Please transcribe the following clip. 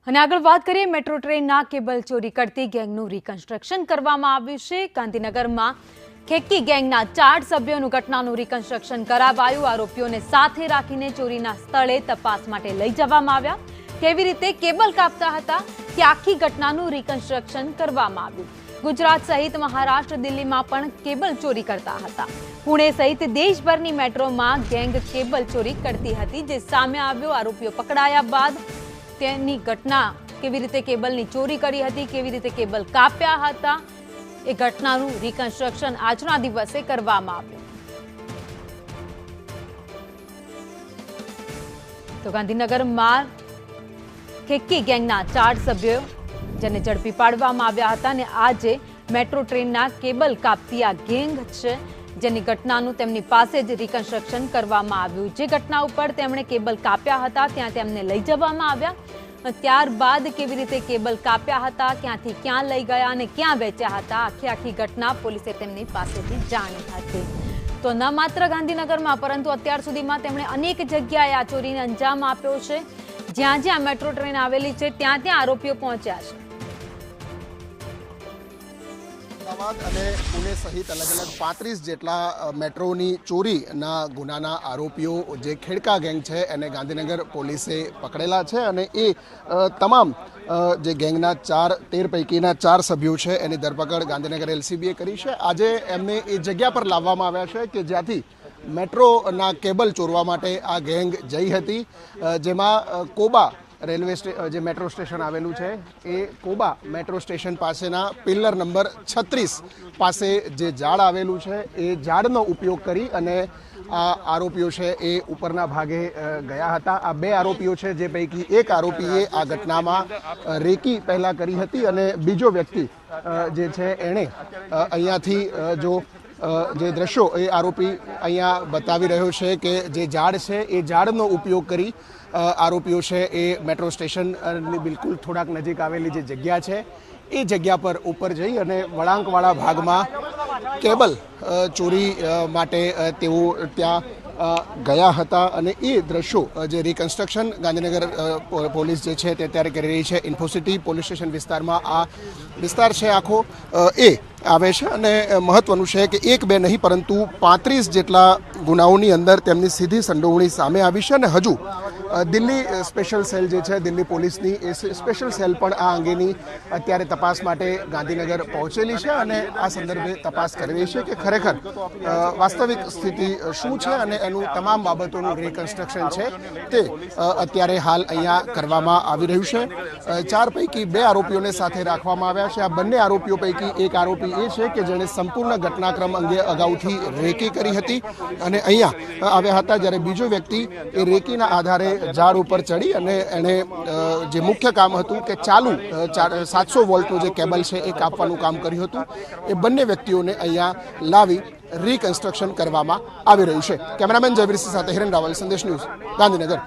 અને આગળ વાત કરીએ મેટ્રો ટ્રેનના કેબલ ચોરી કરતી ગેંગનું રિકન્સ્ટ્રક્શન કરવામાં આવ્યું છે। ગાંધીનગરમાં ખેક્કી ગેંગના 4 સભ્યોનું ઘટનાનું રિકન્સ્ટ્રક્શન કરાવાયું। આરોપીઓને સાથે રાખીને ચોરીના સ્થળે તપાસ માટે લઈ જવામાં આવ્યા। કેવી રીતે કેબલ કાપતા હતા તે આખી ઘટનાનું રિકન્સ્ટ્રક્શન કરવામાં આવ્યું। ગુજરાત સહિત મહારાષ્ટ્ર, દિલ્હીમાં પણ કેબલ ચોરી કરતા હતા। પુણે સહિત દેશભરની મેટ્રોમાં ગેંગ કેબલ ચોરી કરતી હતી, જે સામે આવ્યો। આરોપીઓ પકડાયા બાદ તેની ઘટના કેવી રીતે કેબલની ચોરી કરી હતી, કેવી રીતે કેબલ કાપ્યા હતા, એ ઘટનાનું રિકન્સ્ટ્રક્શન આજના દિવસે કરવામાં આવ્યું। તો ગાંધીનગરમાં ખેક્કી ગેંગના 4 સભ્યો જેને ઝડપી પાડવામાં આવ્યા હતા અને આજે મેટ્રો ટ્રેનના કેબલ કાપતી આ ગેંગ છે, જેની ઘટનાનું તેમની પાસે જ રિકન્સ્ટ્રક્શન કરવામાં આવ્યું। જે ઘટના ઉપર તેમણે કેબલ કાપ્યા હતા ત્યાં તેમને લઈ જવામાં આવ્યા। ત્યારબાદ કેવી રીતે કેબલ કાપ્યા હતા, ક્યાંથી ક્યાં લઈ ગયા અને ક્યાં વેચ્યા હતા, આખી ઘટના પોલીસે તેમની પાસેથી જાણી હતી। તો ન માત્ર ગાંધીનગરમાં પરંતુ અત્યાર સુધીમાં તેમણે અનેક જગ્યાએ આ ચોરીને અંજામ આપ્યો છે। જ્યાં જ્યાં મેટ્રો ટ્રેન આવેલી છે ત્યાં ત્યાં આરોપીઓ પહોંચ્યા છે। અને પુણે સહિત અલગ અલગ 35 જેટલા મેટ્રોની ચોરીના ગુનાના આરોપીઓ જે ખેડકા ગેંગ છે એને ગાંધીનગર પોલીસે પકડેલા છે અને એ તમામ જે ગેંગના 13 પૈકીના 4 સભ્યો છે એની ધરપકડ ગાંધીનગર એલસીબીએ કરી છે। આજે એમને એ જગ્યા પર લાવવામાં આવ્યા છે કે જ્યાંથી મેટ્રોના કેબલ ચોરવા માટે આ ગેંગ જઈ હતી, જેમાં કોબા રેલવે જે મેટ્રો સ્ટેશન આવેલું છે એ કોબા મેટ્રો સ્ટેશન પાસેના પિલ્લર નંબર 36 પાસે જે ઝાડ આવેલું છે એ ઝાડનો ઉપયોગ કરી અને આ આરોપીઓ છે એ ઉપરના ભાગે ગયા હતા। આ 2 આરોપીઓ છે, જે પૈકી એક આરોપીએ આ ઘટનામાં રેકી પહેલાં કરી હતી અને બીજો વ્યક્તિ જે છે એણે અહીંયાથી જે દ્રશ્યો એ આરોપી અહીંયા બતાવી રહ્યો છે કે જે ઝાડ છે એ ઝાડનો ઉપયોગ કરી આરોપીઓ છે એ મેટ્રો સ્ટેશનની બિલકુલ થોડાક નજીક આવેલી જે જગ્યા છે એ જગ્યા પર ઉપર જઈ અને વળાંકવાળા ભાગમાં કેબલ ચોરી માટે તેઓ ત્યાં ગયા હતા અને એ દ્રશ્યો જે રિકન્સ્ટ્રક્શન ગાંધીનગર પોલીસ જે છે તે અત્યારે કરી રહી છે। ઇન્ફોસિટી પોલીસ સ્ટેશન વિસ્તારમાં આ વિસ્તાર છે આખો એ આવે છે અને મહત્વનું છે કે 1-2 નહીં પરંતુ 35 જેટલા ગુનાઓની અંદર તેમની સીધી સંડોવણી સામે આવી છે અને હજુ દિલ્હી સ્પેશિયલ સેલ જે છે દિલ્હી પોલીસની એ સ્પેશિયલ સેલ પણ આ અંગેની અત્યારે તપાસ માટે ગાંધીનગર પહોંચેલી છે અને આ સંદર્ભે તપાસ કરી રહી છે કે ખરેખર વાસ્તવિક સ્થિતિ શું છે અને એનું તમામ બાબતોનું રિકન્સ્ટ્રક્શન છે તે અત્યારે હાલ અહીંયા કરવામાં આવી રહ્યું છે। 4 પૈકી 2 આરોપીઓને સાથે રાખવામાં આવ્યા છે। આ બંને આરોપીઓ પૈકી એક આરોપી એ છે કે જેણે સંપૂર્ણ ઘટનાક્રમ અંગે અગાઉથી રેકી કરી હતી અને અહીંયા આવ્યા હતા, જ્યારે બીજો વ્યક્તિ એ રેકીના આધારે ઝાડ ઉપર ચડી અને એણે જે મુખ્ય કામ હતું કે ચાલુ 700 વોલ્ટનું જે કેબલ છે એ કાપવાનું કામ કર્યું હતું। એ બંને વ્યક્તિઓને અહીંયા લાવી રિકન્સ્ટ્રક્શન કરવામાં આવી રહ્યું છે। કેમેરામેન જયવીરસિંહ સાથે હિરેન રાવલ, સંદેશ ન્યૂઝ, ગાંધીનગર।